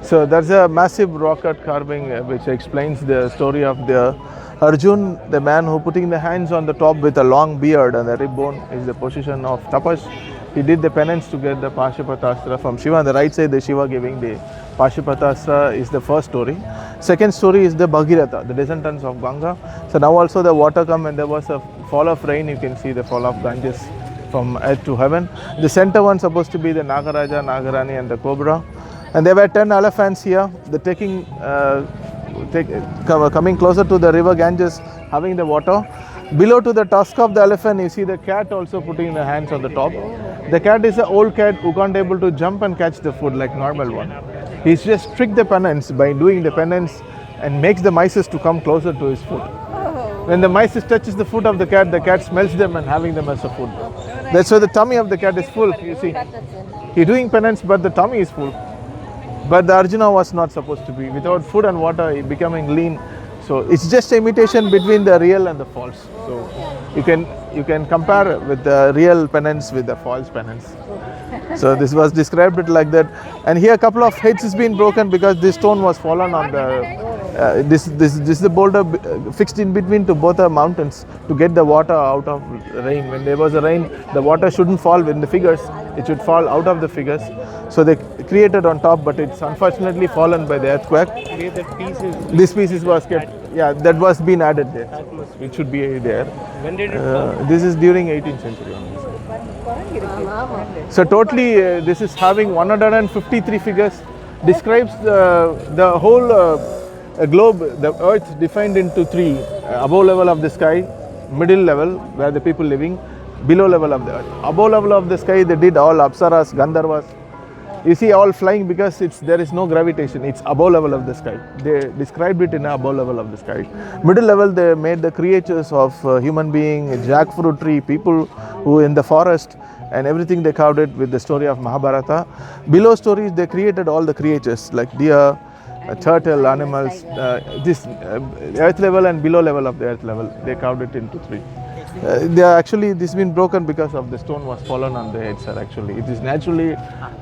So there's a massive rock cut carving which explains the story of the Arjun, the man who putting the hands on the top with a long beard and the rib bone is the position of tapas. He did the penance to get the Pashupatastra from Shiva. On the right side, the Shiva giving the Pashupatastra is the first story. Second story is the Bhagiratha, the descendants of Ganga. So now also the water come and there was a fall of rain. You can see the fall of Ganges from earth to heaven. The center one supposed to be the Nagaraja, Nagarani and the Cobra. And there were 10 elephants here. The coming closer to the river Ganges, having the water. Below to the tusk of the elephant, you see the cat also putting the hands on the top. The cat is an old cat who can't able to jump and catch the food like normal one. He's just tricked the penance by doing the penance and makes the mice to come closer to his food. When the mice touches the foot of the cat smells them and having them as a food. That's why the tummy of the cat is full, you see. He's doing penance but the tummy is full. But the Arjuna was not supposed to be. Without food and water, he becoming lean. So it's just an imitation between the real and the false. So you can compare with the real penance with the false penance. So this was described it like that. And here a couple of heads has been broken because this stone was fallen on the this is the boulder fixed in between to both the mountains to get the water out of rain. When there was a rain, the water shouldn't fall in the figures. It should fall out of the figures. So they created on top, but it's unfortunately fallen by the earthquake. This pieces was kept. Yeah, that was been added there. It should be there. When did it fall? This is during 18th century. So totally, this is having 153 figures. Describes the whole globe, the earth defined into three: above level of the sky, middle level where the people living, below level of the earth. Above level of the sky, they did all apsaras, gandharvas. You see all flying because there is no gravitation. It's above level of the sky. They described it in above level of the sky. Middle level, they made the creatures of human being, jackfruit tree, people who in the forest, and everything they carved it with the story of Mahabharata. Below stories, they created all the creatures like deer, turtle, animals. This earth level and below level of the earth level, they carved it into three. They are actually, this has been broken because of the stone was fallen on the head, sir. Actually, it is naturally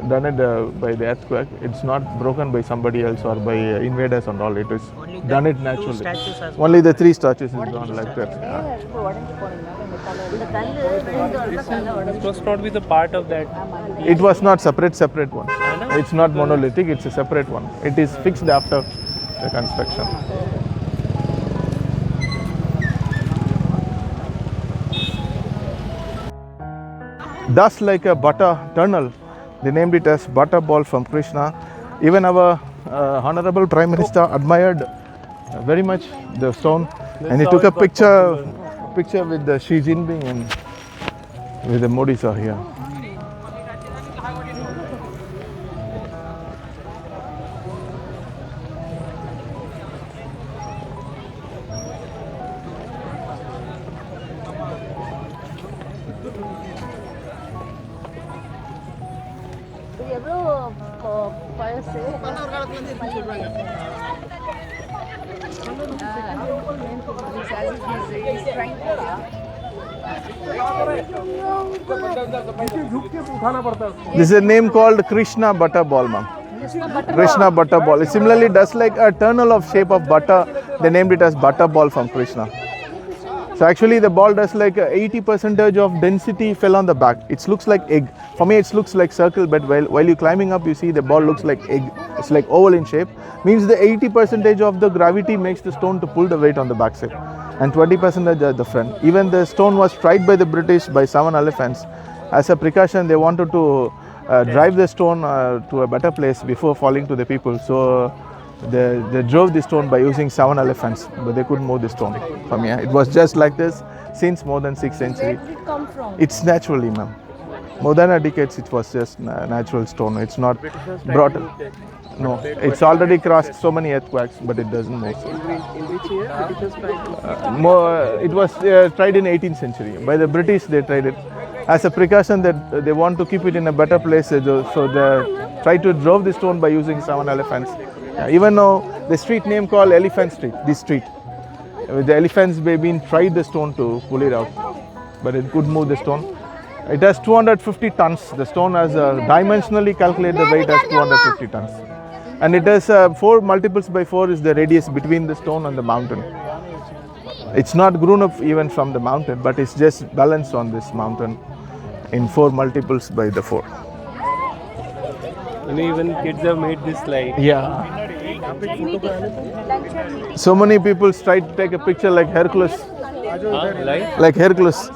done it by the earthquake. It's not broken by somebody else or by invaders and all. It is done it naturally. Only the three statues is done like that. It was not with a part of that. It was not separate one. It's not monolithic. It's a separate one. It is fixed after the construction. Dust like a butter tunnel. They named it as butter ball from Krishna. Even our Honorable Prime Minister admired very much the stone, and he took a picture with the Xi Jinping and with the Modi sir here. This is a name called Krishna butter ball, ma'am. Krishna butter ball. It similarly does like a tunnel of shape of butter. They named it as butter ball from Krishna. So actually the ball does like 80% of density fell on the back. It looks like egg. For me it looks like circle, but while you're climbing up you see the ball looks like egg. It's like oval in shape. Means the 80% of the gravity makes the stone to pull the weight on the backside, and 20% at the front. Even the stone was tried by the British by 7 elephants. As a precaution, they wanted to drive the stone to a better place before falling to the people. So they drove the stone by using 7 elephants, but they couldn't move the stone from here. It was just like this since more than 6th century. Where did it come from? It's naturally, ma'am. More than a decade, it was just natural stone. It's not brought. No, it's already crossed so many earthquakes, but it doesn't move. In which year British tried? It was tried in 18th century. By the British, they tried it. As a precaution that they want to keep it in a better place, so they try to drove the stone by using 7 elephants. Even now, the street name called Elephant Street, this street. With the elephants, they've been tried the stone to pull it out, but it could move the stone. It has 250 tons. The stone has dimensionally calculated the weight as 250 tons. And it has 4 multiples by 4 is the radius between the stone and the mountain. It's not grown up even from the mountain, but it's just balanced on this mountain in 4 multiples by the 4. You know, even kids have made this slide. Yeah. So many people try to take a picture like Hercules. Like? Like Hercules.